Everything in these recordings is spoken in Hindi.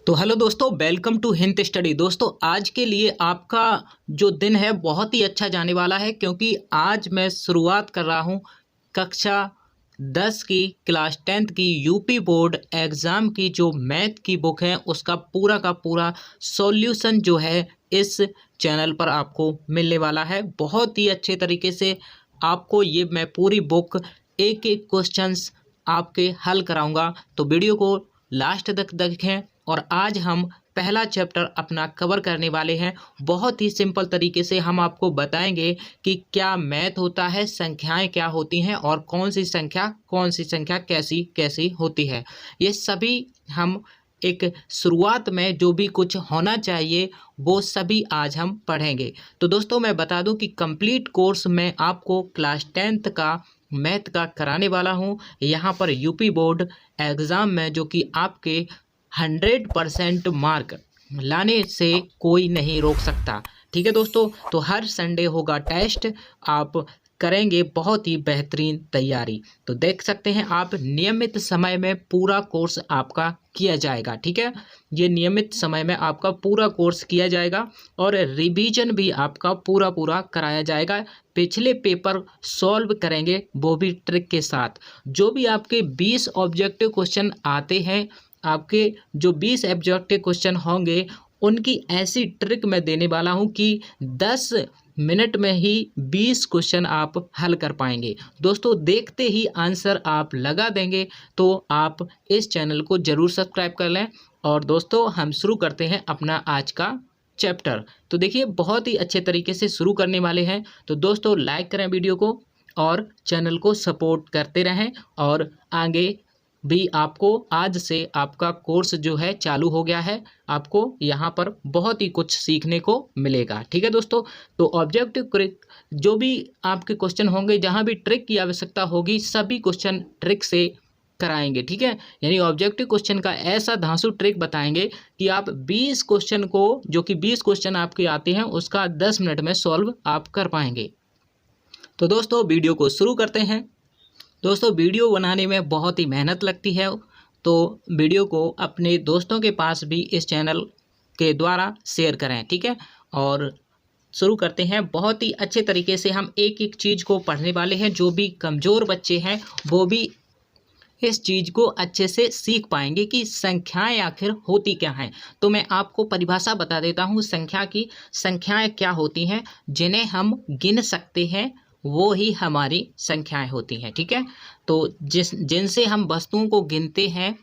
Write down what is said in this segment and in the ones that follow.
तो हेलो दोस्तों, वेलकम टू हिंट स्टडी। दोस्तों आज के लिए आपका जो दिन है बहुत ही अच्छा जाने वाला है, क्योंकि आज मैं शुरुआत कर रहा हूं कक्षा 10 की क्लास 10th की यूपी बोर्ड एग्ज़ाम की जो मैथ की बुक है उसका पूरा का पूरा सॉल्यूशन जो है इस चैनल पर आपको मिलने वाला है। बहुत ही अच्छे तरीके से आपको ये मैं पूरी बुक एक एक क्वेश्चंस आपके हल कराऊंगा, तो वीडियो को लास्ट तक देखें। और आज हम पहला चैप्टर अपना कवर करने वाले हैं। बहुत ही सिंपल तरीके से हम आपको बताएंगे कि क्या मैथ होता है, संख्याएं क्या होती हैं और कौन सी संख्या कैसी कैसी होती है। ये सभी हम एक शुरुआत में जो भी कुछ होना चाहिए वो सभी आज हम पढ़ेंगे। तो दोस्तों मैं बता दूं कि कंप्लीट कोर्स में आपको क्लास 10th का मैथ का कराने वाला हूं। यहाँ पर यूपी बोर्ड एग्ज़ाम में जो कि आपके 100% मार्क लाने से कोई नहीं रोक सकता। ठीक है दोस्तों, तो हर संडे होगा टेस्ट, आप करेंगे बहुत ही बेहतरीन तैयारी। तो देख सकते हैं आप, नियमित समय में पूरा कोर्स आपका किया जाएगा। ठीक है, ये नियमित समय में आपका पूरा कोर्स किया जाएगा और रिवीजन भी आपका पूरा पूरा कराया जाएगा। पिछले पेपर सॉल्व करेंगे वो भी ट्रिक के साथ। जो भी आपके 20 ऑब्जेक्टिव क्वेश्चन आते हैं, आपके जो 20 ऑब्जेक्टिव क्वेश्चन होंगे उनकी ऐसी ट्रिक मैं देने वाला हूं कि 10 मिनट में ही 20 क्वेश्चन आप हल कर पाएंगे। दोस्तों देखते ही आंसर आप लगा देंगे, तो आप इस चैनल को ज़रूर सब्सक्राइब कर लें। और दोस्तों हम शुरू करते हैं अपना आज का चैप्टर। तो देखिए बहुत ही अच्छे तरीके से शुरू करने वाले हैं। तो दोस्तों लाइक करें वीडियो को और चैनल को सपोर्ट करते रहें। और आगे भी आपको आज से आपका कोर्स जो है चालू हो गया है, आपको यहाँ पर बहुत ही कुछ सीखने को मिलेगा। ठीक है दोस्तों, तो ऑब्जेक्टिव जो भी आपके क्वेश्चन होंगे, जहाँ भी ट्रिक की आवश्यकता होगी, सभी क्वेश्चन ट्रिक से कराएंगे। ठीक है, यानी ऑब्जेक्टिव क्वेश्चन का ऐसा धांसू ट्रिक बताएंगे कि आप 20 क्वेश्चन को, जो कि 20 क्वेश्चन आपके आते हैं, उसका 10 मिनट में सॉल्व आप कर पाएंगे। तो दोस्तों वीडियो को शुरू करते हैं। दोस्तों वीडियो बनाने में बहुत ही मेहनत लगती है, तो वीडियो को अपने दोस्तों के पास भी इस चैनल के द्वारा शेयर करें। ठीक है, और शुरू करते हैं। बहुत ही अच्छे तरीके से हम एक एक चीज़ को पढ़ने वाले हैं। जो भी कमज़ोर बच्चे हैं वो भी इस चीज़ को अच्छे से सीख पाएंगे कि संख्याएं आखिर होती क्या हैं। तो मैं आपको परिभाषा बता देता हूँ संख्या की। संख्याएं क्या होती हैं? जिन्हें हम गिन सकते हैं वो ही हमारी संख्याएं होती हैं। ठीक है, तो जिनसे हम वस्तुओं को गिनते हैं,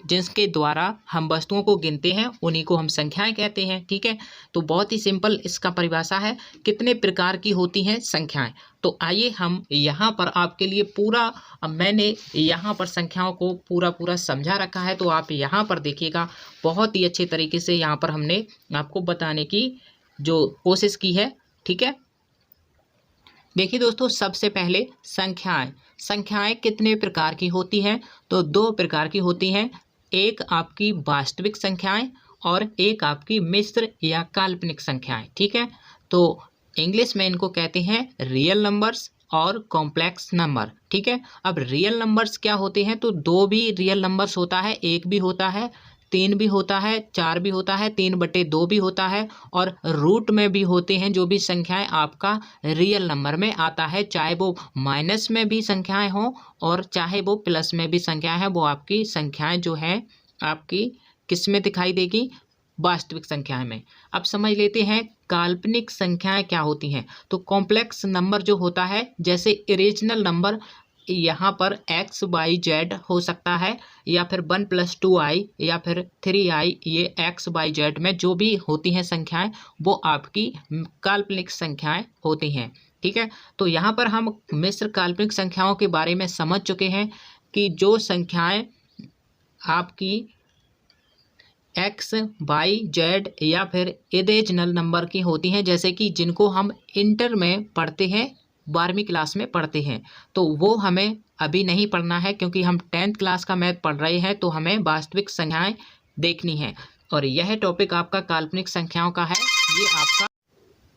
जिसके द्वारा हम वस्तुओं को गिनते हैं, उन्हीं को हम संख्याएं कहते हैं। ठीक है, तो बहुत ही सिंपल इसका परिभाषा है। कितने प्रकार की होती हैं संख्याएं? तो आइए हम यहाँ पर आपके लिए पूरा, मैंने यहाँ पर संख्याओं को पूरा समझा रखा है, तो आप यहाँ पर देखिएगा। बहुत ही अच्छे तरीके से यहाँ पर हमने आपको बताने की जो कोशिश की है। ठीक है, देखिए दोस्तों, सबसे पहले संख्याएं कितने प्रकार की होती हैं? तो 2 प्रकार की होती हैं। एक आपकी वास्तविक संख्याएं और एक आपकी मिश्र या काल्पनिक संख्याएं। ठीक है, तो इंग्लिश में इनको कहते हैं रियल नंबर्स और कॉम्प्लेक्स नंबर। ठीक है, अब रियल नंबर्स क्या होते हैं? तो 2 भी रियल नंबर्स होता है, 1 भी होता है, 3 भी होता है, 4 भी होता है, 3/2 भी होता है, और रूट में भी होते हैं। जो भी संख्याएं आपका रियल नंबर में आता है, चाहे वो माइनस में भी संख्याएं हों और चाहे वो प्लस में भी संख्याएं हैं, वो आपकी संख्याएं जो है आपकी किस में दिखाई देगी? वास्तविक संख्याएं में। अब समझ लेते हैं काल्पनिक संख्याएं क्या होती हैं। तो कॉम्प्लेक्स नंबर जो होता है, जैसे इरेशनल नंबर, यहाँ पर XYZ हो सकता है, या फिर 1 + 2i या फिर 3i, ये XYZ में जो भी होती हैं संख्याएं, वो आपकी काल्पनिक संख्याएं होती हैं। ठीक है, तो यहाँ पर हम मिश्र काल्पनिक संख्याओं के बारे में समझ चुके हैं कि जो संख्याएं आपकी XYZ या फिर इरेशनल नंबर की होती हैं, जैसे कि जिनको हम इंटर में पढ़ते हैं, 12वीं क्लास में पढ़ते हैं, तो वो हमें अभी नहीं पढ़ना है, क्योंकि हम 10th क्लास का मैथ पढ़ रहे हैं। तो हमें वास्तविक संख्याएं देखनी है, और यह टॉपिक आपका काल्पनिक संख्याओं का है, ये आपका।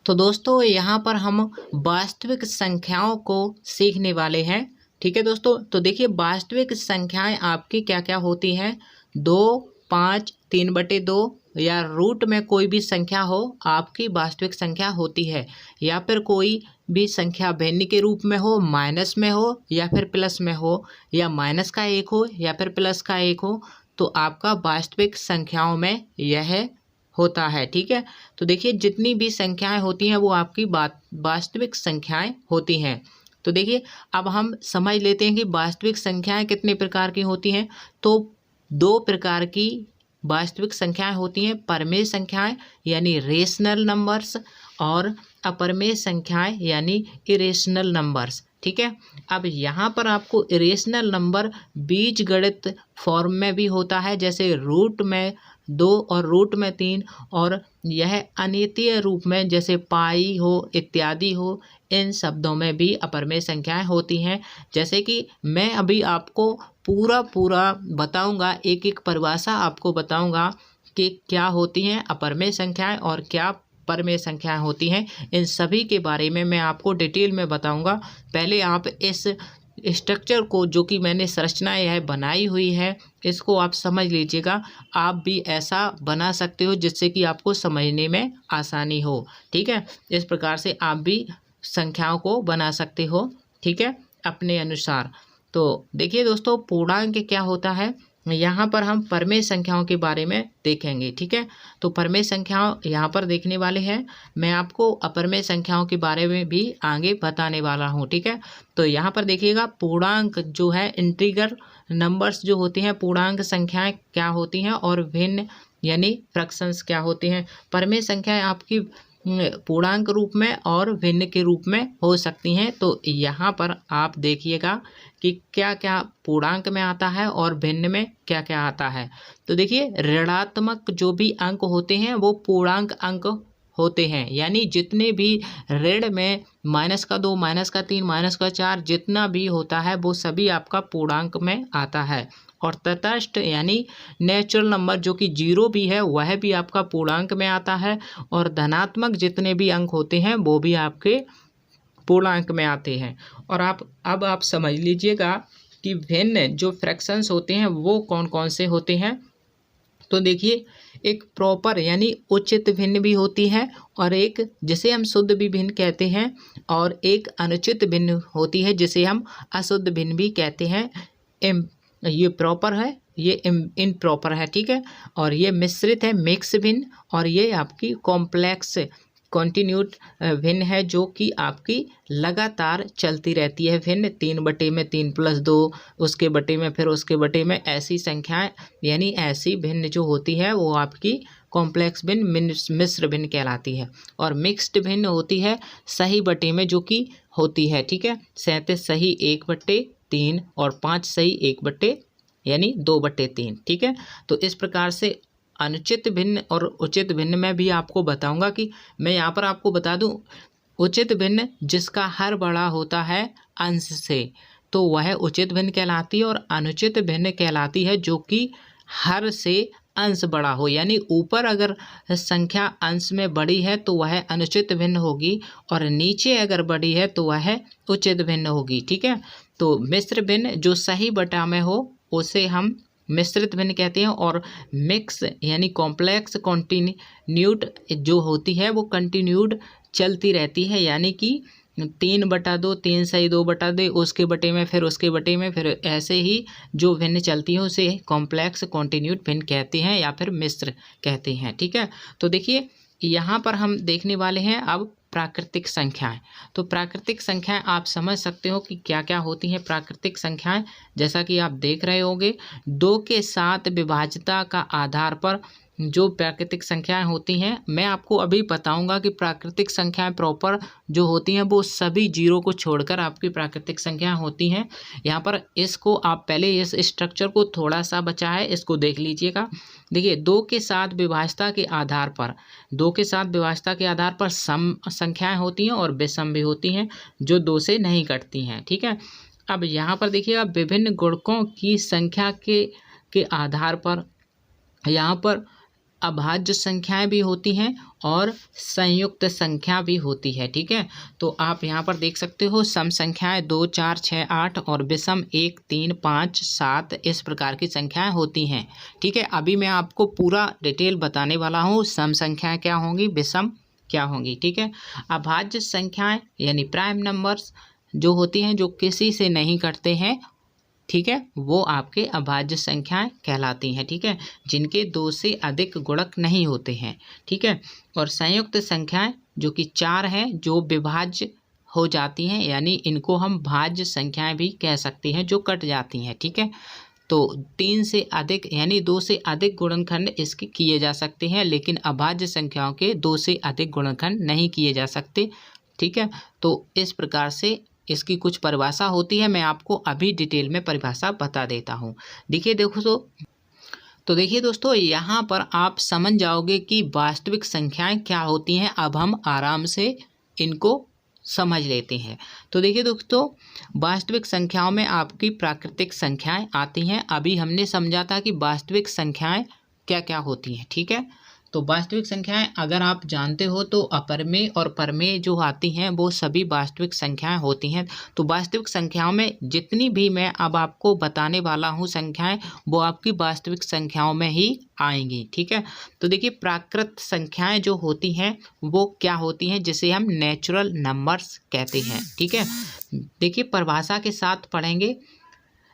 तो दोस्तों यहाँ पर हम वास्तविक संख्याओं को सीखने वाले हैं। ठीक है दोस्तों, तो देखिए वास्तविक संख्याएं आपकी क्या क्या होती हैं? 2, 5, 3/2 या रूट में कोई भी संख्या हो आपकी वास्तविक संख्या होती है, या फिर कोई भी संख्या भिन्न के रूप में हो, माइनस में हो या फिर प्लस में हो, या माइनस का 1 हो या फिर प्लस का 1 हो, तो आपका वास्तविक संख्याओं में यह होता है। ठीक है, तो देखिए जितनी भी संख्याएं होती हैं वो आपकी वास्तविक संख्याएं होती हैं। तो देखिए अब हम समझ लेते हैं कि वास्तविक संख्याएं कितने प्रकार की होती हैं। तो 2 प्रकार की वास्तविक संख्याएं होती हैं, परमेय संख्याएं यानी रेशनल नंबर्स और अपरमेय संख्याएं यानी इरेशनल नंबर्स। ठीक है, अब यहाँ पर आपको इरेशनल नंबर बीजगणित फॉर्म में भी होता है, जैसे रूट में 2 और रूट में 3, और यह अनियतीय रूप में जैसे पाई हो इत्यादि हो, इन शब्दों में भी अपरमेय संख्याएं होती हैं। जैसे कि मैं अभी आपको पूरा बताऊंगा, एक एक परिभाषा आपको बताऊंगा कि क्या होती हैं अपरमेय संख्याएं और क्या परमेय संख्याएं होती हैं। इन सभी के बारे में मैं आपको डिटेल में बताऊंगा। पहले आप इस स्ट्रक्चर को, जो कि मैंने संरचना यह बनाई हुई है, इसको आप समझ लीजिएगा। आप भी ऐसा बना सकते हो जिससे कि आपको समझने में आसानी हो। ठीक है, इस प्रकार से आप भी संख्याओं को बना सकते हो। ठीक है, अपने अनुसार। तो देखिए दोस्तों, पूर्णांक क्या होता है, यहाँ पर हम परमेय संख्याओं के बारे में देखेंगे। ठीक है, तो परमेय संख्याओं यहाँ पर देखने वाले हैं। मैं आपको अपरमेय संख्याओं के बारे में भी आगे बताने वाला हूँ। ठीक है, तो यहाँ पर देखिएगा, पूर्णांक जो है इंटीगर नंबर्स जो होती हैं, पूर्णांक संख्याएं क्या होती हैं, और भिन्न यानी फ्रैक्शंस क्या होती हैं। परमेय संख्याएं आपकी पूर्णांक रूप में और भिन्न के रूप में हो सकती हैं। तो यहाँ पर आप देखिएगा कि क्या क्या पूर्णांक में आता है और भिन्न में क्या क्या आता है। तो देखिए, ऋणात्मक जो भी अंक होते हैं वो पूर्णांक अंक होते हैं, यानी जितने भी ऋण में -2, -3, -4 जितना भी होता है वो सभी आपका पूर्णांक में आता है। और तटस्थ यानी नेचुरल नंबर जो कि 0 भी है वह भी आपका पूर्णांक में आता है, और धनात्मक जितने भी अंक होते हैं वो भी आपके पूर्णांक में आते हैं। और अब आप समझ लीजिएगा कि भिन्न जो फ्रैक्शंस होते हैं वो कौन कौन से होते हैं। तो देखिए, एक प्रॉपर यानी उचित भिन्न भी होती है, और एक जिसे हम शुद्ध भी भिन्न कहते हैं, और एक अनुचित भिन्न होती है जिसे हम अशुद्ध भिन्न भी कहते हैं। ये प्रॉपर है, ये इम्प्रॉपर है। ठीक है, और ये मिश्रित है, मिक्स भिन्न, और ये आपकी कॉम्प्लेक्स कॉन्टिन्यूड भिन्न है, जो कि आपकी लगातार चलती रहती है भिन्न। 3/3+2, उसके बटे में फिर उसके बटे में, ऐसी संख्याएं यानी ऐसी भिन्न जो होती है वो आपकी कॉम्प्लेक्स भिन्न मिश्र भिन्न कहलाती है। और मिक्स्ड भिन्न होती है सही बटे में जो कि होती है। ठीक है, 37 सही 1/3 और 5 सही 1/, यानी 2/3। ठीक है, तो इस प्रकार से अनुचित भिन्न और उचित भिन्न में भी आपको बताऊंगा कि मैं यहाँ पर आपको बता दूं, उचित भिन्न जिसका हर बड़ा होता है अंश से, तो वह उचित भिन्न कहलाती है, और अनुचित भिन्न कहलाती है जो कि हर से अंश बड़ा हो, यानी ऊपर अगर संख्या अंश में बड़ी है तो वह अनुचित भिन्न होगी, और नीचे अगर बड़ी है तो वह उचित भिन्न होगी। ठीक है, तो मिश्र भिन्न जो सही बटा में हो उसे हम मिश्रित भिन्न कहते हैं, और मिक्स यानी कॉम्प्लेक्स कॉन्टिन्यूड जो होती है वो कंटिन्यूड चलती रहती है, यानी कि 3/2, 3 सही 2/2, उसके बटे में फिर उसके बटे में, फिर ऐसे ही जो भिन्न चलती है उसे कॉम्प्लेक्स कॉन्टिन्यूड भिन्न कहते हैं या फिर मिश्र कहते हैं। ठीक है, तो देखिए यहाँ पर हम देखने वाले हैं अब प्राकृतिक संख्याएं। तो प्राकृतिक संख्याएं आप समझ सकते हो कि क्या क्या होती हैं प्राकृतिक संख्याएं। जैसा कि आप देख रहे होंगे, 2 के साथ विभाज्यता का आधार पर जो प्राकृतिक संख्याएं होती हैं, मैं आपको अभी बताऊंगा कि प्राकृतिक संख्याएं प्रॉपर जो होती हैं वो सभी 0 को छोड़कर आपकी प्राकृतिक संख्याएं होती हैं। यहाँ पर इसको आप पहले इस स्ट्रक्चर को थोड़ा सा बचा है, इसको देख लीजिएगा। देखिए, 2 के साथ विभाज्यता के आधार पर, 2 के साथ विभाज्यता के आधार पर सम संख्याएं होती हैं और विषम भी होती हैं जो 2 से नहीं कटती हैं। ठीक है, अब यहाँ पर देखिएगा, विभिन्न गुणकों की संख्या के आधार पर यहाँ पर अभाज्य संख्याएं भी होती हैं और संयुक्त संख्या भी होती है। ठीक है, तो आप यहाँ पर देख सकते हो सम संख्याएं 2, 4, 6, 8 और विषम 1, 3, 5, 7 इस प्रकार की संख्याएं होती हैं। ठीक है, अभी मैं आपको पूरा डिटेल बताने वाला हूँ, सम संख्याएं क्या होंगी, विषम क्या होंगी। ठीक है, अभाज्य संख्याएं यानी प्राइम नंबर्स जो होती हैं, जो किसी से नहीं कटते हैं, ठीक है, वो आपके अभाज्य संख्याएं कहलाती हैं। ठीक है, जिनके 2 से अधिक गुणक नहीं होते हैं। ठीक है, और संयुक्त संख्याएं जो कि 4 हैं, जो विभाज्य हो जाती हैं, यानी इनको हम भाज्य संख्याएं भी कह सकते हैं, जो कट जाती हैं। ठीक है, तो 3 से अधिक यानी 2 से अधिक गुणनखंड इसके किए जा सकते हैं, लेकिन अभाज्य संख्याओं के 2 से अधिक गुणनखंड नहीं किए जा सकते। ठीक है, तो इस प्रकार से इसकी कुछ परिभाषा होती है, मैं आपको अभी डिटेल में परिभाषा बता देता हूँ। देखिए तो देखिए दोस्तों, यहाँ पर आप समझ जाओगे कि वास्तविक संख्याएं क्या होती हैं। अब हम आराम से इनको समझ लेते हैं। तो देखिए दोस्तों, वास्तविक संख्याओं में आपकी प्राकृतिक संख्याएं आती हैं। अभी हमने समझा था कि वास्तविक संख्याएं क्या क्या होती हैं। ठीक है, तो वास्तविक संख्याएं अगर आप जानते हो तो अपरमेय और परमेय जो आती हैं वो सभी वास्तविक संख्याएं होती हैं। तो वास्तविक संख्याओं में जितनी भी मैं अब आपको बताने वाला हूं संख्याएं, वो आपकी वास्तविक संख्याओं में ही आएंगी। ठीक है, तो देखिए प्राकृत संख्याएं जो होती हैं वो क्या होती हैं, जिसे हम नेचुरल नंबर्स कहते हैं। ठीक है, देखिए परिभाषा के साथ पढ़ेंगे।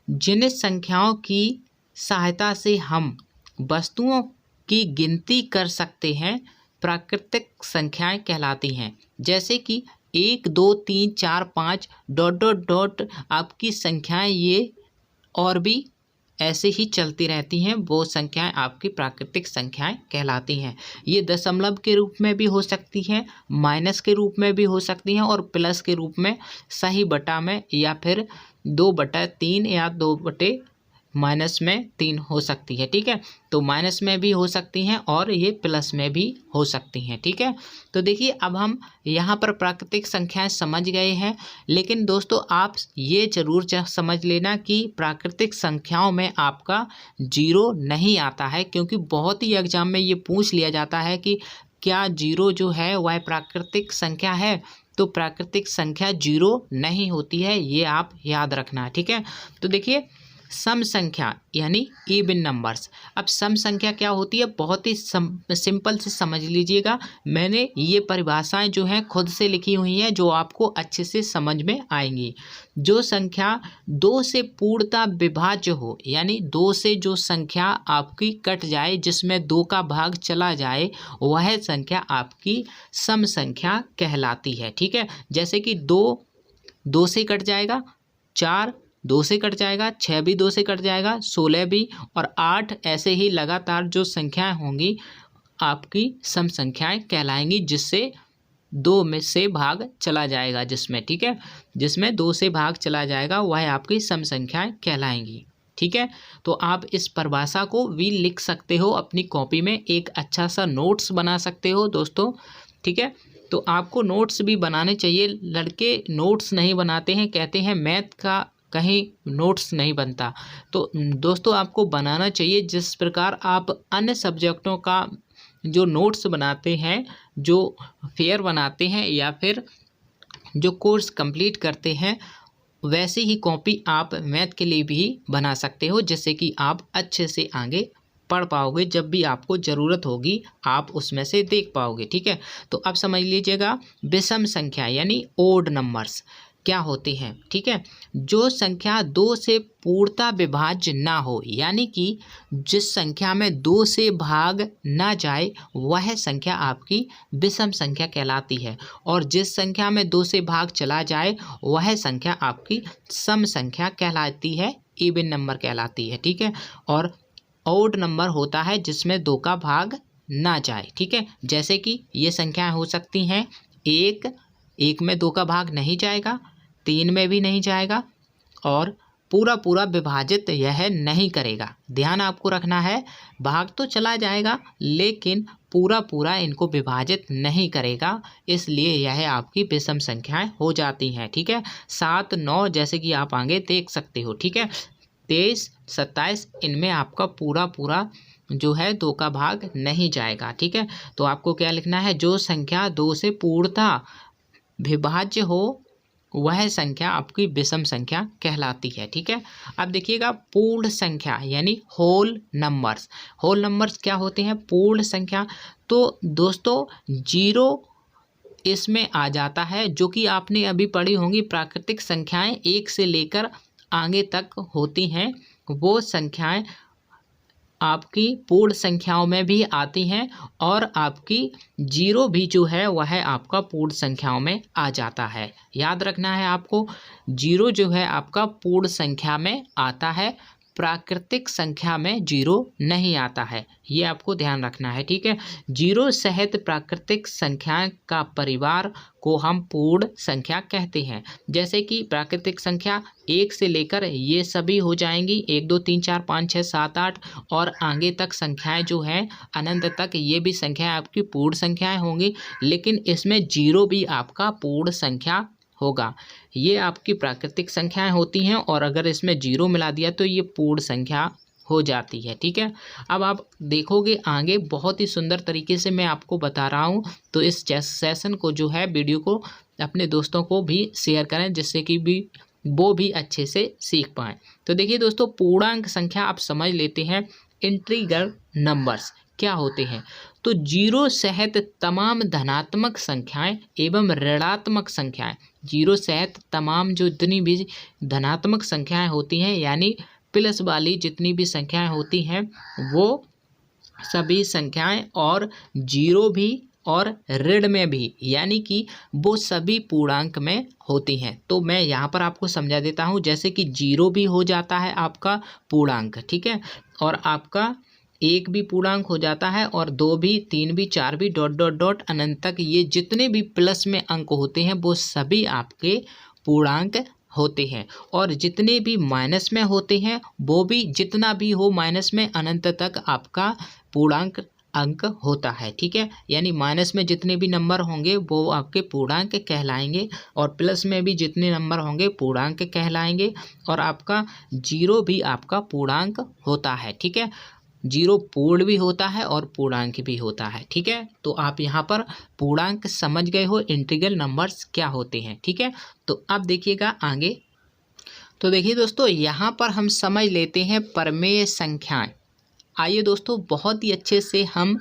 जिन संख्याओं की सहायता से हम वस्तुओं की गिनती कर सकते हैं, प्राकृतिक संख्याएं कहलाती हैं। जैसे कि 1, 2, 3, 4, 5 ... आपकी संख्याएं ये और भी ऐसे ही चलती रहती हैं, वो संख्याएं आपकी प्राकृतिक संख्याएं कहलाती हैं। ये दशमलव के रूप में भी हो सकती हैं, माइनस के रूप में भी हो सकती हैं और प्लस के रूप में, सही बटा में, या फिर 2/3 या 2/-3 हो सकती है। ठीक है, तो माइनस में भी हो सकती हैं और ये प्लस में भी हो सकती हैं। ठीक है, तो देखिए अब हम यहाँ पर प्राकृतिक संख्याएं समझ गए हैं, लेकिन दोस्तों आप ये जरूर समझ लेना कि प्राकृतिक संख्याओं में आपका 0 नहीं आता है, क्योंकि बहुत ही एग्जाम में ये पूछ लिया जाता है कि क्या 0 जो है वह प्राकृतिक संख्या है। तो प्राकृतिक संख्या 0 नहीं होती है, ये आप याद रखना। ठीक है, तो देखिए सम संख्या यानी इवन नंबर्स। अब सम संख्या क्या होती है, बहुत ही सिंपल से समझ लीजिएगा। मैंने ये परिभाषाएं जो हैं खुद से लिखी हुई हैं, जो आपको अच्छे से समझ में आएंगी। जो संख्या 2 से पूर्णतः विभाज्य हो, यानी 2 से जो संख्या आपकी कट जाए, जिसमें 2 का भाग चला जाए, वह संख्या आपकी सम संख्या कहलाती है। ठीक है, जैसे कि 2 से कट जाएगा, 4 2 से कट जाएगा, 6 भी 2 से कट जाएगा, 16 भी, और 8 ऐसे ही लगातार जो संख्याएं होंगी आपकी सम संख्याएं कहलाएंगी, जिससे 2 में से भाग चला जाएगा, जिसमें, ठीक है, जिसमें 2 से भाग चला जाएगा वह आपकी सम संख्याएं कहलाएंगी। ठीक है, तो आप इस परिभाषा को भी लिख सकते हो अपनी कॉपी में, एक अच्छा सा नोट्स बना सकते हो दोस्तों। ठीक है, तो आपको नोट्स भी बनाने चाहिए। लड़के नोट्स नहीं बनाते हैं, कहते हैं मैथ का कहीं नोट्स नहीं बनता, तो दोस्तों आपको बनाना चाहिए। जिस प्रकार आप अन्य सब्जेक्टों का जो नोट्स बनाते हैं, जो फेयर बनाते हैं, या फिर जो कोर्स कंप्लीट करते हैं, वैसे ही कॉपी आप मैथ के लिए भी बना सकते हो, जिससे कि आप अच्छे से आगे पढ़ पाओगे। जब भी आपको ज़रूरत होगी आप उसमें से देख पाओगे। ठीक है, तो अब समझ लीजिएगा विषम संख्या यानी ओड नंबर्स क्या होती हैं। ठीक है, जो संख्या 2 से पूर्णतः विभाज्य ना हो, यानी कि जिस संख्या में 2 से भाग ना जाए, वह संख्या आपकी विषम संख्या कहलाती है, और जिस संख्या में 2 से भाग चला जाए वह संख्या आपकी सम संख्या कहलाती है, इवन नंबर कहलाती है। ठीक है, और ऑड नंबर होता है जिसमें 2 का भाग ना जाए। ठीक है, जैसे कि ये संख्याएं हो सकती हैं, 1 में 2 का भाग नहीं जाएगा, 3 में भी नहीं जाएगा, और पूरा विभाजित यह नहीं करेगा। ध्यान आपको रखना है, भाग तो चला जाएगा लेकिन पूरा इनको विभाजित नहीं करेगा, इसलिए यह आपकी विषम संख्याएं हो जाती हैं। ठीक है, 7, 9 जैसे कि आप आगे देख सकते हो। ठीक है, 23, 27 इनमें आपका पूरा जो है 2 का भाग नहीं जाएगा। ठीक है, तो आपको क्या लिखना है, जो संख्या 2 से पूर्णतः विभाज्य हो वह संख्या आपकी विषम संख्या कहलाती है। ठीक है, अब देखिएगा पूर्ण संख्या यानी होल नंबर्स। होल नंबर्स क्या होते हैं, पूर्ण संख्या। तो दोस्तों 0 इसमें आ जाता है, जो कि आपने अभी पढ़ी होंगी प्राकृतिक संख्याएं 1 से लेकर आगे तक होती हैं, वो संख्याएं आपकी पूर्ण संख्याओं में भी आती हैं और आपकी 0 भी जो है वह आपका पूर्ण संख्याओं में आ जाता है। याद रखना है आपको, 0 जो है आपका पूर्ण संख्या में आता है, प्राकृतिक संख्या में 0 नहीं आता है, ये आपको ध्यान रखना है। ठीक है, 0 सहित प्राकृतिक संख्या का परिवार को हम पूर्ण संख्या कहते हैं। जैसे कि प्राकृतिक संख्या 1 से लेकर ये सभी हो जाएंगी, 1 2 3 4 5 6 7 8 और आगे तक संख्याएं जो हैं अनंत तक, ये भी संख्याएं आपकी पूर्ण संख्याएं होंगी, लेकिन इसमें 0 भी आपका पूर्ण संख्या होगा। ये आपकी प्राकृतिक संख्याएं होती हैं और अगर इसमें 0 मिला दिया तो ये पूर्ण संख्या हो जाती है। ठीक है, अब आप देखोगे आगे बहुत ही सुंदर तरीके से मैं आपको बता रहा हूँ, तो इस सेशन को जो है वीडियो को अपने दोस्तों को भी शेयर करें, जिससे कि वो भी अच्छे से सीख पाएँ। तो देखिए दोस्तों, पूर्णांक संख्या आप समझ लेते हैं, इंटीग्रल नंबर्स क्या होते हैं। तो 0 सहित तमाम धनात्मक संख्याएं एवं ऋणात्मक संख्याएं, 0 सहित तमाम जो जितनी भी धनात्मक संख्याएं होती हैं यानी प्लस वाली जितनी भी संख्याएं होती हैं वो सभी संख्याएं, और 0 भी और ऋण में भी, यानी कि वो सभी पूर्णांक में होती हैं। तो मैं यहाँ पर आपको समझा देता हूँ, जैसे कि 0 भी हो जाता है आपका पूर्णांक, ठीक है, और आपका 1 भी पूर्णांक हो जाता है, और 2 भी, 3 भी, 4 भी, डॉट डॉट डॉट अनंत तक ये जितने भी प्लस में अंक होते हैं वो सभी आपके पूर्णांक होते हैं, और जितने भी माइनस में होते हैं वो भी, जितना भी हो माइनस में अनंत तक आपका पूर्णांक अंक होता है। ठीक है, यानी माइनस में जितने भी नंबर होंगे वो आपके पूर्णांक कहलाएंगे, और प्लस में भी जितने नंबर होंगे पूर्णांक कहलाएंगे, और आपका 0 भी आपका पूर्णांक होता है। ठीक है, 0 पूर्ण भी होता है और पूर्णांक भी होता है। ठीक है, तो आप यहाँ पर पूर्णांक समझ गए हो, इंटीग्रल नंबर्स क्या होते हैं। ठीक है, तो अब देखिएगा आगे। तो देखिए दोस्तों, यहाँ पर हम समझ लेते हैं परमेय संख्याएं। आइए दोस्तों, बहुत ही अच्छे से हम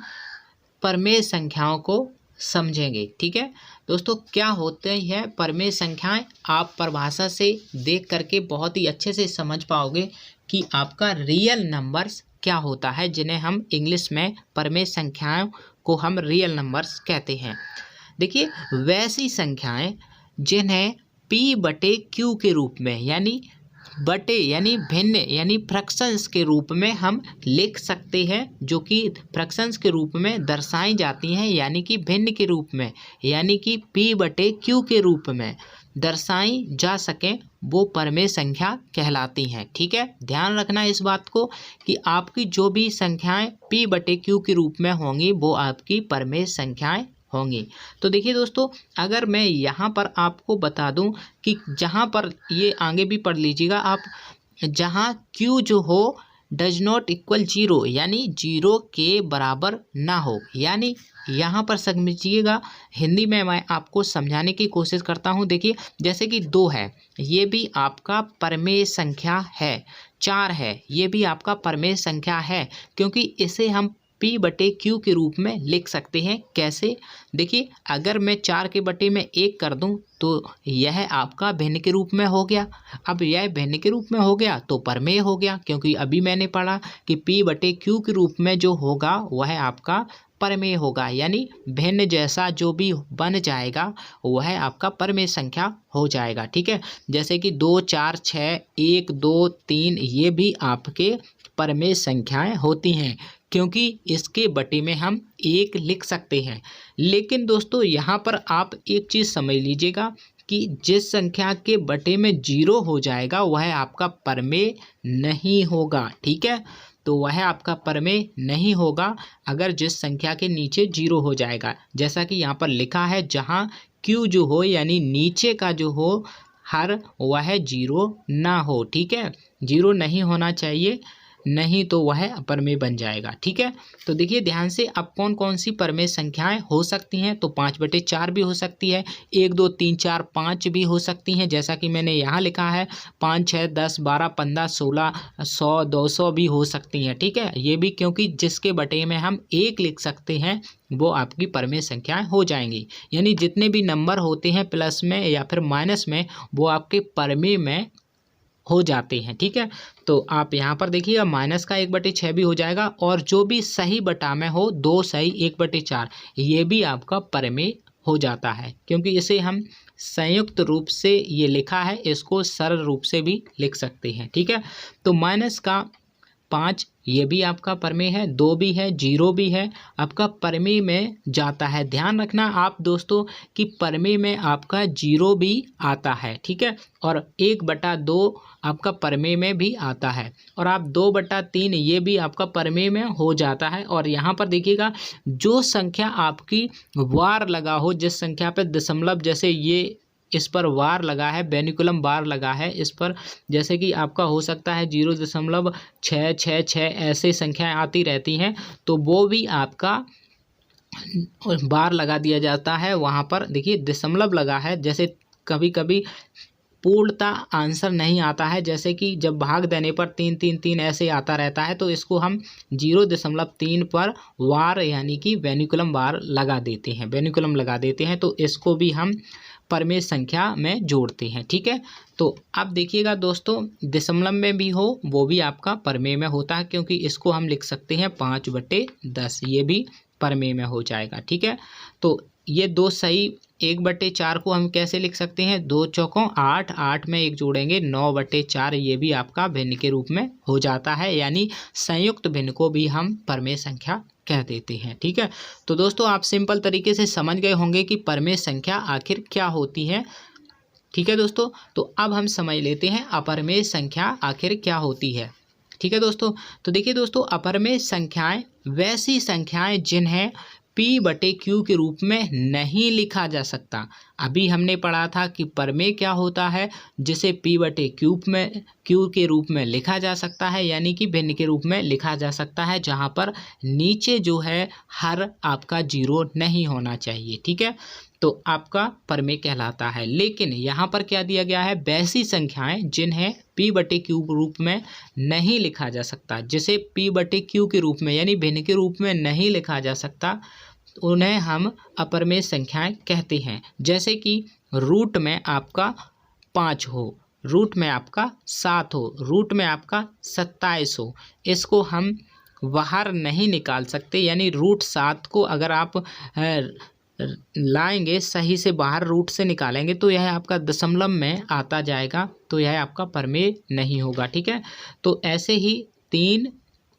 परमेय संख्याओं को समझेंगे। ठीक है दोस्तों, क्या होते हैं परमेय संख्याएं, आप परिभाषा से देख करके बहुत ही अच्छे से समझ पाओगे कि आपका रियल नंबर्स क्या होता है, जिन्हें हम इंग्लिश में परमेय संख्याओं को हम रियल नंबर्स कहते हैं। देखिए, वैसी संख्याएं जिन्हें P/Q के रूप में, यानी बटे यानी भिन्न यानी फ्रैक्शंस के रूप में हम लिख सकते हैं, जो कि फ्रैक्शंस के रूप में दर्शाई जाती हैं, यानी कि भिन्न के रूप में, यानी कि P/Q के रूप में दर्शाई जा सकें, वो परमेय संख्या कहलाती हैं। ठीक है, ध्यान रखना इस बात को कि आपकी जो भी संख्याएं P/Q के रूप में होंगी वो आपकी परमेय संख्याएं होंगी। तो देखिए दोस्तों, अगर मैं यहाँ पर आपको बता दूं कि जहाँ पर ये आगे भी पढ़ लीजिएगा आप, जहाँ Q जो हो डज नॉट इक्वल 0, यानी 0 के बराबर ना हो, यानी यहाँ पर समझिएगा, हिंदी में मैं आपको समझाने की कोशिश करता हूँ। देखिए, जैसे कि 2 है, ये भी आपका परमेय संख्या है, 4 है, ये भी आपका परमेय संख्या है, क्योंकि इसे हम P/Q के रूप में लिख सकते हैं। कैसे? देखिए, अगर मैं 4 के बटे में 1 कर दूं तो यह आपका भिन्न के रूप में हो गया। अब यह भिन्न के रूप में हो गया तो परमेय हो गया, क्योंकि अभी मैंने पढ़ा कि P/Q के रूप में जो होगा वह आपका परमेय होगा, यानी भिन्न जैसा जो भी बन जाएगा वह आपका परमेय संख्या हो जाएगा। ठीक है, जैसे कि 2 4 6 1 2 3 ये भी आपके परमेय संख्याएं होती हैं, क्योंकि इसके बटे में हम 1 लिख सकते हैं। लेकिन दोस्तों, यहाँ पर आप एक चीज़ समझ लीजिएगा कि जिस संख्या के बटे में 0 हो जाएगा वह आपका परमेय नहीं होगा। ठीक है, तो वह आपका परमेय नहीं होगा अगर जिस संख्या के नीचे 0 हो जाएगा, जैसा कि यहाँ पर लिखा है, जहाँ Q जो हो यानी नीचे का जो हो हर वह 0 ना हो। ठीक है, 0 नहीं होना चाहिए, नहीं तो वह अपरमेय बन जाएगा। ठीक है, तो देखिए ध्यान से अब कौन कौन सी परमेय संख्याएं हो सकती हैं। तो 5/4 भी हो सकती है, 1 2 3 4 5 भी हो सकती हैं, जैसा कि मैंने यहाँ लिखा है 5 6 10 12 15 16 100 200 भी हो सकती हैं। ठीक है, ये भी क्योंकि जिसके बटे में हम 1 लिख सकते हैं वो आपकी परमेय संख्याएं हो जाएंगी। यानी जितने भी नंबर होते हैं प्लस में या फिर माइनस में वो आपके परमेय में हो जाते हैं। ठीक है, तो आप यहाँ पर देखिएगा माइनस का 1/6 भी हो जाएगा, और जो भी सही बटा में हो 2 सही 1/4 ये भी आपका परमेय हो जाता है, क्योंकि इसे हम संयुक्त रूप से ये लिखा है, इसको सरल रूप से भी लिख सकते हैं। ठीक है, तो माइनस का 5 ये भी आपका परमेय है, 2 भी है, 0 भी है, आपका परमेय में जाता है। ध्यान रखना आप दोस्तों कि परमेय में आपका 0 भी आता है। ठीक है, और 1/2 आपका परमेय में भी आता है, और आप 2/3 ये भी आपका परमेय में हो जाता है। और यहाँ पर देखिएगा जो संख्या आपकी वार लगा हो, जिस संख्या पे दशमलव, जैसे ये इस पर वार लगा है, बेनिकुलम बार लगा है इस पर, जैसे कि आपका हो सकता है 0.666 ऐसे संख्याएं आती रहती हैं, तो वो भी आपका बार लगा दिया जाता है। वहाँ पर देखिए दशमलव लगा है, जैसे कभी कभी पूर्णतः आंसर नहीं आता है, जैसे कि जब भाग देने पर 3 3 3 ऐसे आता रहता है, तो इसको हम 0.3 पर वार यानी कि बेनिकुलम बार लगा देते हैं, बेनिकुलम लगा देते हैं, तो इसको भी हम परमेय संख्या में जोड़ते हैं। ठीक है, तो अब देखिएगा दोस्तों दशमलव में भी हो वो भी आपका परमेय में होता है, क्योंकि इसको हम लिख सकते हैं 5/10, ये भी परमेय में हो जाएगा। ठीक है, तो ये 2 सही 1/4 को हम कैसे लिख सकते हैं, 2 चौकों 8, 8 में 1 जोड़ेंगे 9/4, ये भी आपका भिन्न के रूप में हो जाता है, यानी संयुक्त भिन्न को भी हम परमेय संख्या कह देते हैं। ठीक है, तो दोस्तों आप सिंपल तरीके से समझ गए होंगे कि परमेय संख्या आखिर क्या होती है। ठीक है दोस्तों, तो अब हम समझ लेते हैं अपरमेय संख्या आखिर क्या होती है। ठीक है दोस्तों, तो देखिए दोस्तों अपरमेय संख्याएं वैसी संख्याएं जिन्हें P/Q के रूप में नहीं लिखा जा सकता। अभी हमने पढ़ा था कि परमेय क्या होता है, जिसे Q के रूप में लिखा जा सकता है, यानी कि भिन्न के रूप में लिखा जा सकता है, जहां पर नीचे जो है हर आपका 0 नहीं होना चाहिए। ठीक है, तो आपका परमेय कहलाता है। लेकिन यहाँ पर क्या दिया गया है, वैसी संख्याएं जिन्हें P/Q रूप में नहीं लिखा जा सकता, जिसे P/Q के रूप में यानी भिन्न के रूप में नहीं लिखा जा सकता, उन्हें हम अपरमेय संख्याएं कहते हैं। जैसे कि रूट में आपका 5 हो, रूट में आपका 7 हो, रूट में आपका 27 हो, इसको हम बाहर नहीं निकाल सकते। यानी रूट 7 को अगर आप लाएंगे सही से बाहर रूट से निकालेंगे तो यह आपका दशमलव में आता जाएगा, तो यह आपका परमेय नहीं होगा। ठीक है, तो ऐसे ही 3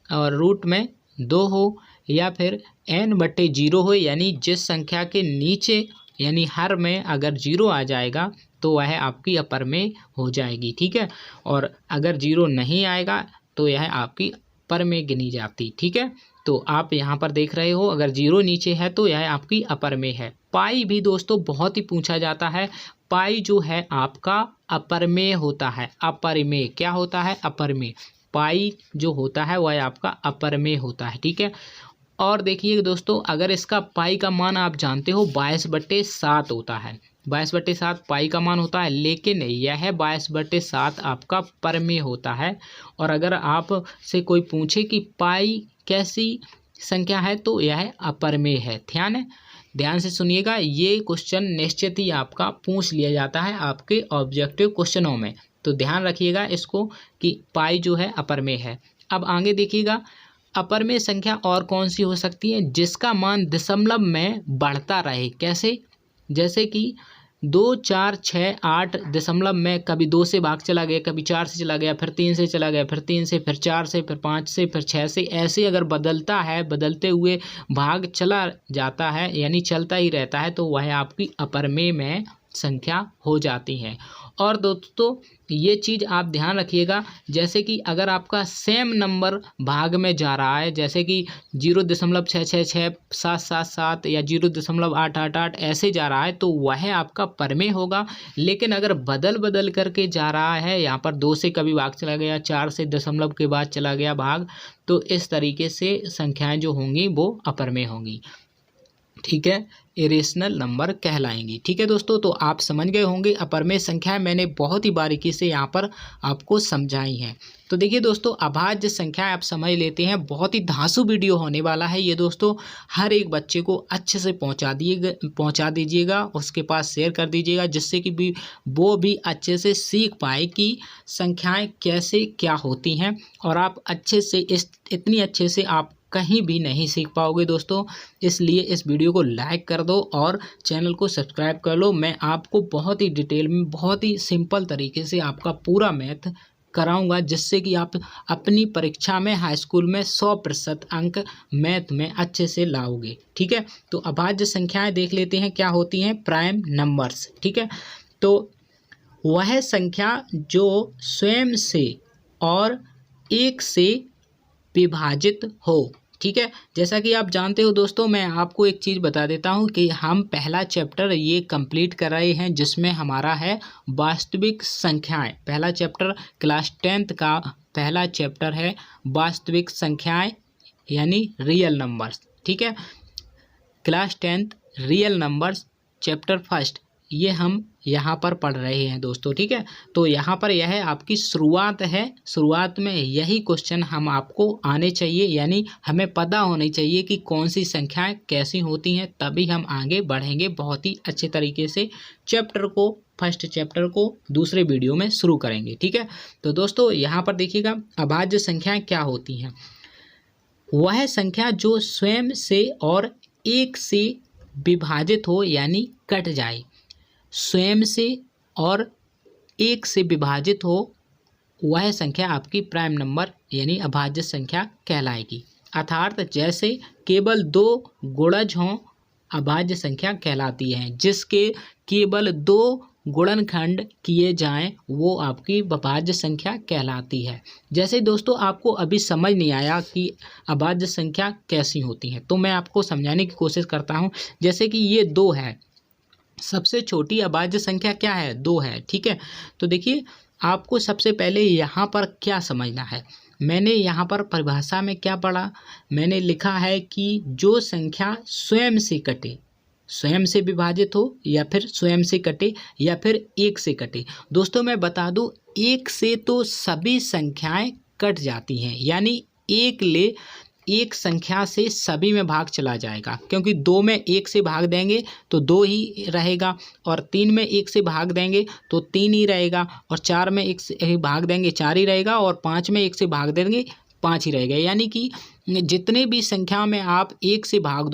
और रूट में 2 हो, या फिर n/0 हो, यानी जिस संख्या के नीचे यानी हर में अगर 0 आ जाएगा तो वह आपकी अपरमेय हो जाएगी। ठीक है, और अगर 0 नहीं आएगा तो यह आपकी परमेय गिनी जाती। ठीक है, तो आप यहाँ पर देख रहे हो अगर 0 नीचे है तो यह आपकी अपरमेय है। पाई भी दोस्तों बहुत ही पूछा जाता है, पाई जो है आपका अपरमेय होता है। अपरमेय क्या होता है, अपरमेय। पाई जो होता है वह आपका अपरमेय होता है। ठीक है, और देखिए दोस्तों अगर इसका पाई का मान आप जानते हो 22/7 होता है, 22/7 पाई का मान होता है, लेकिन यह 22/7 आपका परमेय होता है। और अगर आप से कोई पूछे कि पाई कैसी संख्या है तो यह अपरमेय है। ध्यान से सुनिएगा, ये क्वेश्चन निश्चित ही आपका पूछ लिया जाता है आपके ऑब्जेक्टिव क्वेश्चनों में, तो ध्यान रखिएगा इसको कि पाई जो है अपरमेय है। अब आगे देखिएगा अपरमेय संख्या और कौन सी हो सकती है, जिसका मान दशमलव में बढ़ता रहे। कैसे, जैसे कि 2 4 6 8 दशमलव में कभी 2 से भाग चला गया, कभी 4 से चला गया, फिर 3 से चला गया, फिर 3 से, फिर 4 से, फिर 5 से, फिर 6 से, ऐसे अगर बदलता है, बदलते हुए भाग चला जाता है यानी चलता ही रहता है, तो वह आपकी अपरमेय में संख्या हो जाती हैं। और दोस्तों ये चीज़ आप ध्यान रखिएगा, जैसे कि अगर आपका सेम नंबर भाग में जा रहा है, जैसे कि 0.666 या 0.888 ऐसे जा रहा है, तो वह आपका परमेय होगा। लेकिन अगर बदल बदल करके जा रहा है, यहाँ पर 2 से कभी भाग चला गया, 4 से दशमलव के बाद चला गया भाग, तो इस तरीके से संख्याएं जो होंगी वो अपरमेय होंगी, ठीक है, इरेशनल नंबर कहलाएंगी। ठीक है दोस्तों, तो आप समझ गए होंगे अपरमेय संख्याएं मैंने बहुत ही बारीकी से यहाँ पर आपको समझाई हैं। तो देखिए दोस्तों, अभाज्य संख्याएं आप समझ लेते हैं। बहुत ही धांसू वीडियो होने वाला है ये दोस्तों, हर एक बच्चे को अच्छे से पहुँचा दीजिएगा, उसके पास शेयर कर दीजिएगा, जिससे कि वो भी अच्छे से सीख पाए कि संख्याएँ कैसे क्या होती हैं। और आप अच्छे से इतनी अच्छे से आप कहीं भी नहीं सीख पाओगे दोस्तों, इसलिए इस वीडियो को लाइक कर दो और चैनल को सब्सक्राइब कर लो। मैं आपको बहुत ही डिटेल में, बहुत ही सिंपल तरीके से आपका पूरा मैथ कराऊंगा, जिससे कि आप अपनी परीक्षा में, हाई स्कूल में 100% अंक मैथ में अच्छे से लाओगे। ठीक है, तो अभाज्य संख्याएं देख लेते हैं क्या होती हैं। प्राइम नंबर्स, ठीक है, तो वह संख्या जो स्वयं से और एक से विभाजित हो। ठीक है, जैसा कि आप जानते हो दोस्तों, मैं आपको एक चीज़ बता देता हूं कि हम पहला चैप्टर ये कंप्लीट कर रहे हैं, जिसमें हमारा है वास्तविक संख्याएं। पहला चैप्टर क्लास 10th का पहला चैप्टर है वास्तविक संख्याएं, यानी रियल नंबर्स। ठीक है, class 10th real numbers chapter first, ये हम यहाँ पर पढ़ रहे हैं दोस्तों। ठीक है, तो यहाँ पर यह आपकी शुरुआत है। शुरुआत में यही क्वेश्चन हम आपको आने चाहिए, यानी हमें पता होनी चाहिए कि कौन सी संख्याएं कैसी होती हैं, तभी हम आगे बढ़ेंगे बहुत ही अच्छे तरीके से। फर्स्ट चैप्टर को दूसरे वीडियो में शुरू करेंगे। ठीक है, तो दोस्तों यहाँ पर देखिएगा, अभाज्य संख्याएँ क्या होती हैं। वह संख्या जो स्वयं से और एक से विभाजित हो, यानी कट जाए। स्वयं से और एक से विभाजित हो, वह संख्या आपकी प्राइम नंबर यानी अभाज्य संख्या कहलाएगी। अर्थात जैसे केवल 2 गुणज हों, अभाज्य संख्या कहलाती है। जिसके केवल 2 गुणनखंड किए जाएं, वो आपकी अभाज्य संख्या कहलाती है। जैसे दोस्तों आपको अभी समझ नहीं आया कि अभाज्य संख्या कैसी होती है, तो मैं आपको समझाने की कोशिश करता हूँ। जैसे कि ये 2 है, सबसे छोटी अभाज्य संख्या क्या है, 2 है। ठीक है, तो देखिए आपको सबसे पहले यहाँ पर क्या समझना है। मैंने यहाँ पर परिभाषा में क्या पढ़ा, मैंने लिखा है कि जो संख्या स्वयं से कटे, स्वयं से विभाजित हो, या फिर स्वयं से कटे, या फिर एक से कटे। दोस्तों मैं बता दूं, एक से तो सभी संख्याएं कट जाती हैं, यानी एक संख्या से सभी में भाग चला जाएगा, क्योंकि 2 में 1 से भाग देंगे तो 2 ही रहेगा, और 3 में 1 से भाग देंगे तो 3 ही रहेगा, और 4 में 1 से भाग देंगे 4 ही रहेगा, और 5 में 1 से भाग देंगे 5 ही रहेगा। यानी कि जितने भी संख्या में आप 1 से भाग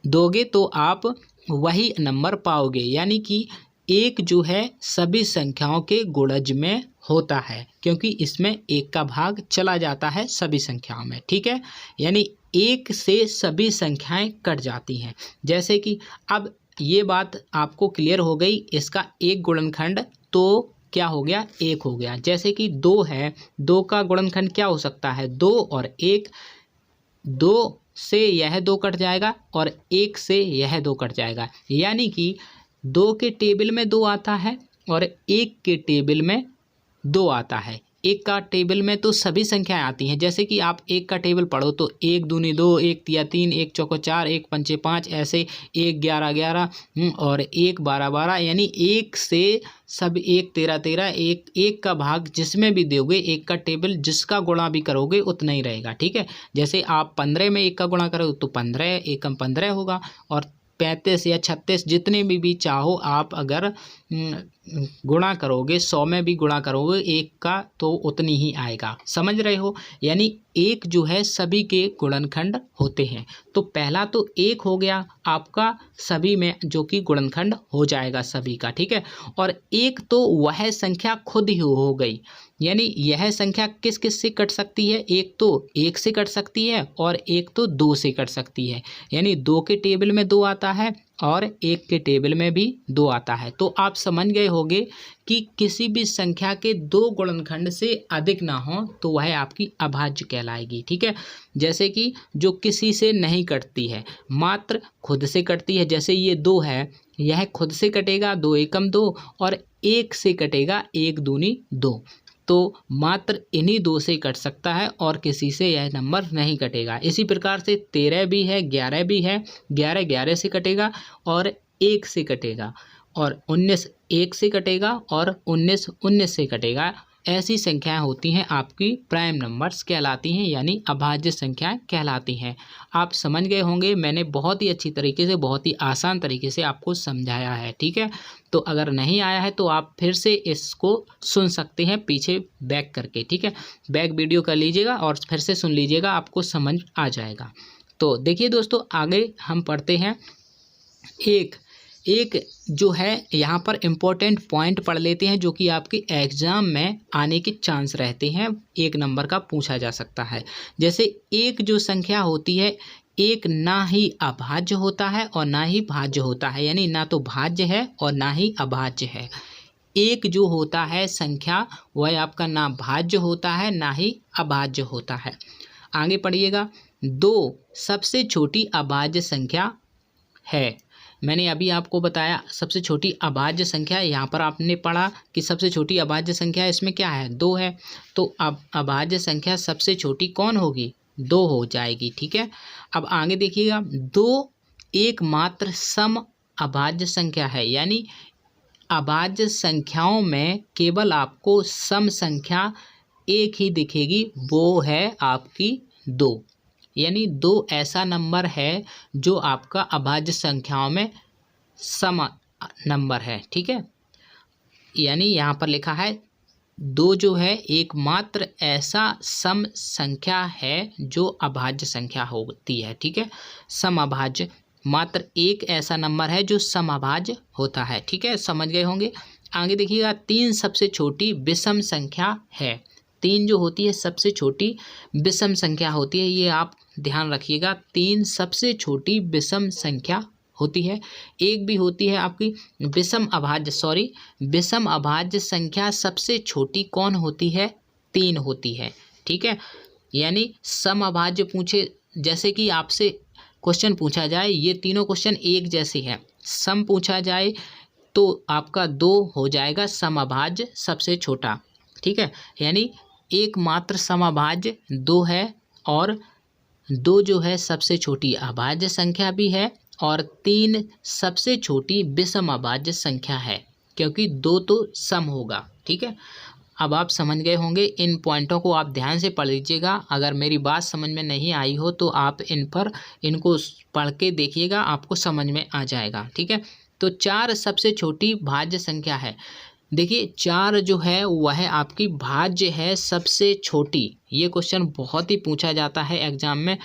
दोगे तो आप वही नंबर पाओगे। यानी कि 1 जो है सभी संख्याओं के गुणज में होता है, क्योंकि इसमें 1 का भाग चला जाता है सभी संख्याओं में। ठीक है, यानी 1 से सभी संख्याएं कट जाती हैं। जैसे कि अब ये बात आपको क्लियर हो गई, इसका एक गुणनखंड तो क्या हो गया, 1 हो गया। जैसे कि 2 है, 2 का गुणनखंड क्या हो सकता है, 2 और 1। 2 से यह 2 कट जाएगा और 1 से यह 2 कट जाएगा, यानी कि 2 के टेबल में 2 आता है और 1 के टेबल में 2 आता है। 1 का टेबल में तो सभी संख्याएं आती हैं। जैसे कि आप 1 का टेबल पढ़ो तो 1 दूनी 2, 1 तिया 3, 1 चौको 4, 1 पंचे 5, ऐसे 1 11 11 और 1 12 12, यानी 1 से सब 1 13 13, 1 का भाग जिसमें भी दोगे, 1 का टेबल जिसका गुणा भी करोगे उतना ही रहेगा। ठीक है, जैसे आप 15 में 1 का गुणा करोगे तो 15 एकम 15 होगा, और 35 या 36 जितने भी चाहो आप अगर गुणा करोगे, 100 में भी गुणा करोगे 1 का तो उतनी ही आएगा। समझ रहे हो, यानी 1 जो है सभी के गुणनखंड होते हैं। तो पहला तो 1 हो गया आपका सभी में, जो कि गुणनखंड हो जाएगा सभी का। ठीक है, और 1 तो वह संख्या खुद ही हो गई, यानी यह संख्या किस किस से कट सकती है, 1 तो 1 से कट सकती है और 1 तो 2 से कट सकती है। यानी 2 के टेबल में 2 आता है और 1 के टेबल में भी 2 आता है। तो आप समझ गए होंगे कि किसी भी संख्या के 2 गुणनखंड से अधिक ना हो तो वह आपकी अभाज्य कहलाएगी। ठीक है, जैसे कि जो किसी से नहीं कटती है, मात्र खुद से कटती है। जैसे ये 2 है, यह खुद से कटेगा 2 एकम 2, और 1 से कटेगा 1 दूनी 2। तो मात्र इन्हीं 2 से कट सकता है और किसी से यह नंबर नहीं कटेगा। इसी प्रकार से 13 भी है, 11 भी है। 11 11 से कटेगा और 1 से कटेगा, और 19 1 से कटेगा और 19 19 से कटेगा। ऐसी संख्याएं होती हैं आपकी प्राइम नंबर्स कहलाती हैं, यानी अभाज्य संख्याएं कहलाती हैं। आप समझ गए होंगे, मैंने बहुत ही अच्छी तरीके से, बहुत ही आसान तरीके से आपको समझाया है। ठीक है, तो अगर नहीं आया है तो आप फिर से इसको सुन सकते हैं पीछे बैक करके। ठीक है, बैक वीडियो कर लीजिएगा और फिर से सुन लीजिएगा, आपको समझ आ जाएगा। तो देखिए दोस्तों, आगे हम पढ़ते हैं। एक जो है यहाँ पर इम्पोर्टेंट पॉइंट पढ़ लेते हैं जो कि आपके एग्ज़ाम में आने के चांस रहते हैं, 1 नंबर का पूछा जा सकता है। जैसे एक जो संख्या होती है, एक ना ही अभाज्य होता है और ना ही भाज्य होता है, यानी ना तो भाज्य है और ना ही अभाज्य है। एक जो होता है संख्या, वह आपका ना भाज्य होता है ना ही अभाज्य होता है। आगे पढ़िएगा। 2 सबसे छोटी अभाज्य संख्या है। मैंने अभी आपको बताया सबसे छोटी अभाज्य संख्या, यहाँ पर आपने पढ़ा कि सबसे छोटी अभाज्य संख्या इसमें क्या है, 2 है। तो अब अभाज्य संख्या सबसे छोटी कौन होगी, 2 हो जाएगी। ठीक है, अब आगे देखिएगा। 2 एकमात्र सम अभाज्य संख्या है, यानी अभाज्य संख्याओं में केवल आपको सम संख्या एक ही दिखेगी, वो है आपकी 2। यानी 2 ऐसा नंबर है जो आपका अभाज्य संख्याओं में सम नंबर है। ठीक है, यानी यहाँ पर लिखा है 2 जो है एकमात्र ऐसा सम संख्या है जो अभाज्य संख्या होती है। ठीक है, सम अभाज्य, मात्र एक ऐसा नंबर है जो सम अभाज्य होता है। ठीक है, समझ गए होंगे। आगे देखिएगा। 3 सबसे छोटी विषम संख्या है। 3 जो होती है सबसे छोटी विषम संख्या होती है, ये आप ध्यान रखिएगा। 3 सबसे छोटी विषम संख्या होती है। एक भी होती है आपकी विषम अभाज्य संख्या सबसे छोटी कौन होती है, 3 होती है। ठीक है, यानी सम अभाज्य पूछे, जैसे कि आपसे क्वेश्चन पूछा जाए, ये तीनों क्वेश्चन एक जैसे हैं, सम पूछा जाए तो आपका 2 हो जाएगा सम अभाज्य सबसे छोटा। ठीक है, यानी एकमात्र सम अभाज्य 2 है, और 2 जो है सबसे छोटी अभाज्य संख्या भी है, और 3 सबसे छोटी विषम अभाज्य संख्या है, क्योंकि 2 तो सम होगा। ठीक है, अब आप समझ गए होंगे। इन पॉइंटों को आप ध्यान से पढ़ लीजिएगा। अगर मेरी बात समझ में नहीं आई हो तो आप इनको पढ़ के देखिएगा, आपको समझ में आ जाएगा। ठीक है, तो 4 सबसे छोटी भाज्य संख्या है। देखिए 4 जो है वह आपकी भाज्य है सबसे छोटी। ये क्वेश्चन बहुत ही पूछा जाता है एग्जाम में।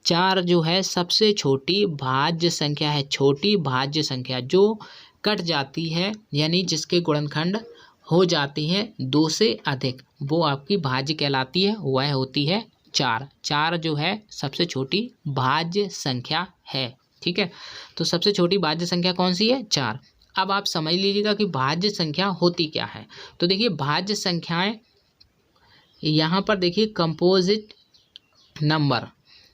4 जो है सबसे छोटी भाज्य संख्या है, छोटी भाज्य संख्या जो कट जाती है, यानी जिसके गुणनखंड हो जाती हैं 2 से अधिक, वो आपकी भाज्य कहलाती है, वह होती है 4। 4 जो है सबसे छोटी भाज्य संख्या है। ठीक है, तो सबसे छोटी भाज्य संख्या कौन सी है, 4। अब आप समझ लीजिएगा कि भाज्य संख्या होती क्या है। तो देखिए भाज्य संख्याएं यहाँ पर देखिए, कंपोजिट नंबर,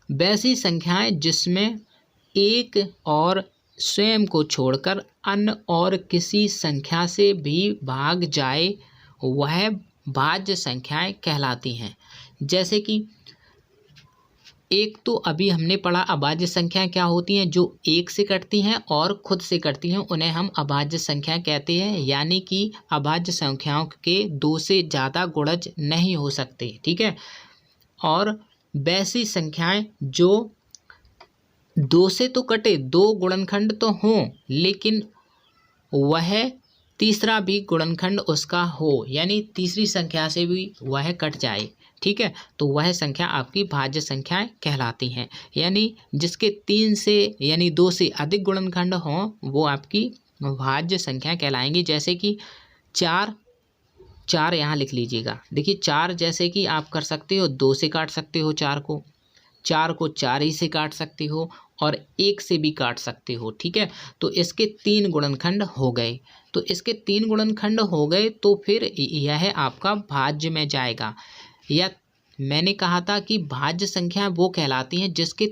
वैसी संख्याएं जिसमें एक और स्वयं को छोड़कर अन्य और किसी संख्या से भी भाग जाए, वह भाज्य संख्याएं कहलाती हैं। जैसे कि एक तो अभी हमने पढ़ा अभाज्य संख्याएं क्या होती हैं, जो एक से कटती हैं और खुद से कटती हैं, उन्हें हम अभाज्य संख्या कहते हैं। यानी कि अभाज्य संख्याओं के 2 से ज़्यादा गुणज नहीं हो सकते। ठीक है, और वैसी संख्याएं जो 2 से तो कटे, 2 गुणनखंड तो हों, लेकिन वह तीसरा भी गुणनखंड उसका हो, यानी तीसरी संख्या से भी वह कट जाए। ठीक है, तो वह संख्या आपकी भाज्य संख्याएं कहलाती हैं। यानी जिसके 3 से यानी 2 से अधिक गुणनखंड हों, वो आपकी भाज्य संख्या कहलाएंगी। जैसे कि 4 यहाँ लिख लीजिएगा। देखिए 4 जैसे कि आप कर सकते हो, 2 से काट सकते हो 4 को, 4 को 4 ही से काट सकते हो और 1 से भी काट सकते हो। ठीक है, तो इसके 3 गुणनखंड हो गए। तो इसके 3 गुणनखंड हो गए तो फिर यह आपका भाज्य में जाएगा। या मैंने कहा था कि भाज्य संख्या वो कहलाती हैं जिसके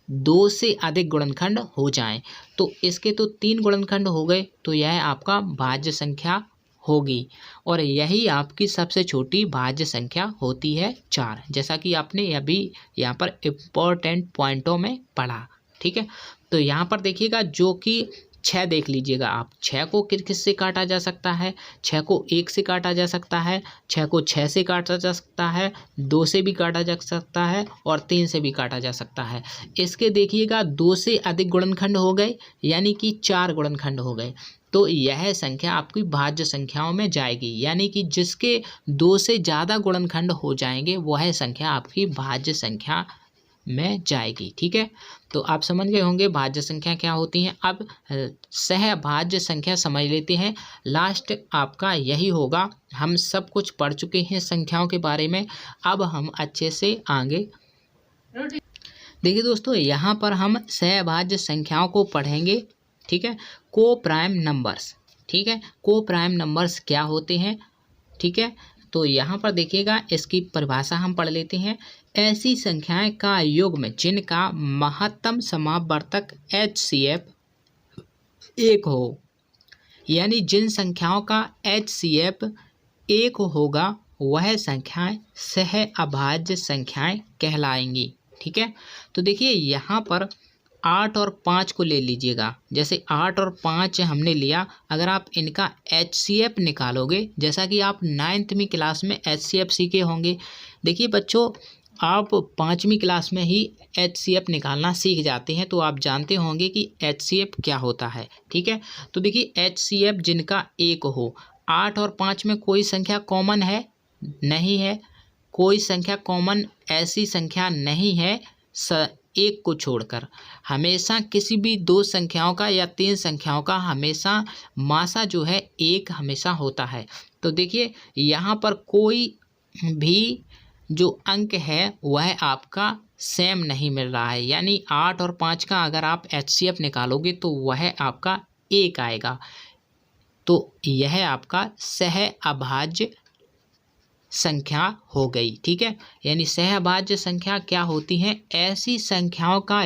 2 से अधिक गुणनखंड हो जाएं। तो इसके तो 3 गुणनखंड हो गए, तो यह आपका भाज्य संख्या होगी और यही आपकी सबसे छोटी भाज्य संख्या होती है 4, जैसा कि आपने अभी यहाँ पर इम्पोर्टेंट पॉइंटों में पढ़ा। ठीक है, तो यहाँ पर देखिएगा जो कि 6 देख लीजिएगा आप, 6 को किस से काटा जा सकता है, 6 को 1 से काटा जा सकता है, 6 को 6 से काटा जा सकता है, 2 से भी काटा जा सकता है और 3 से भी काटा जा सकता है। इसके देखिएगा 2 से अधिक गुणनखंड हो गए, यानी कि 4 गुणनखंड हो गए, तो यह संख्या आपकी भाज्य संख्याओं में जाएगी। यानी कि जिसके 2 से ज़्यादा गुणनखंड हो जाएंगे वह संख्या आपकी भाज्य संख्या में जाएगी। ठीक है, तो आप समझ गए होंगे भाज्य संख्या क्या होती हैं। अब सहभाज्य संख्या समझ लेते हैं। लास्ट आपका यही होगा। हम सब कुछ पढ़ चुके हैं संख्याओं के बारे में, अब हम अच्छे से आगे देखिए दोस्तों, यहाँ पर हम सहभाज्य संख्याओं को पढ़ेंगे। ठीक है, को प्राइम नंबर्स। ठीक है, को प्राइम नंबर्स क्या होते हैं। ठीक है, तो यहाँ पर देखिएगा इसकी परिभाषा हम पढ़ लेते हैं। ऐसी संख्याएं का युग्म जिनका महत्तम समावर्तक HCF 1 हो, यानी जिन संख्याओं का HCF 1 होगा वह संख्याएं सह अभाज्य संख्याएं कहलाएंगी। ठीक है, तो देखिए यहाँ पर 8 और 5 को ले लीजिएगा। जैसे 8 और 5 हमने लिया, अगर आप इनका HCF निकालोगे, जैसा कि आप 9वीं क्लास में HCF सीखे होंगे। देखिए बच्चों, आप 5वीं क्लास में ही HCF निकालना सीख जाते हैं, तो आप जानते होंगे कि HCF क्या होता है। ठीक है, तो देखिए HCF जिनका 1 हो, 8 और 5 में कोई संख्या कॉमन है? नहीं है। कोई संख्या कॉमन ऐसी संख्या नहीं है 1 को छोड़कर। हमेशा किसी भी 2 संख्याओं का या 3 संख्याओं का हमेशा मासा जो है 1 हमेशा होता है। तो देखिए यहाँ पर कोई भी जो अंक है वह आपका सेम नहीं मिल रहा है, यानी 8 और 5 का अगर आप HCF निकालोगे तो वह आपका 1 आएगा। तो यह आपका सह अभाज्य संख्या हो गई। ठीक है, यानी सहभाज्य संख्या क्या होती है? ऐसी संख्याओं का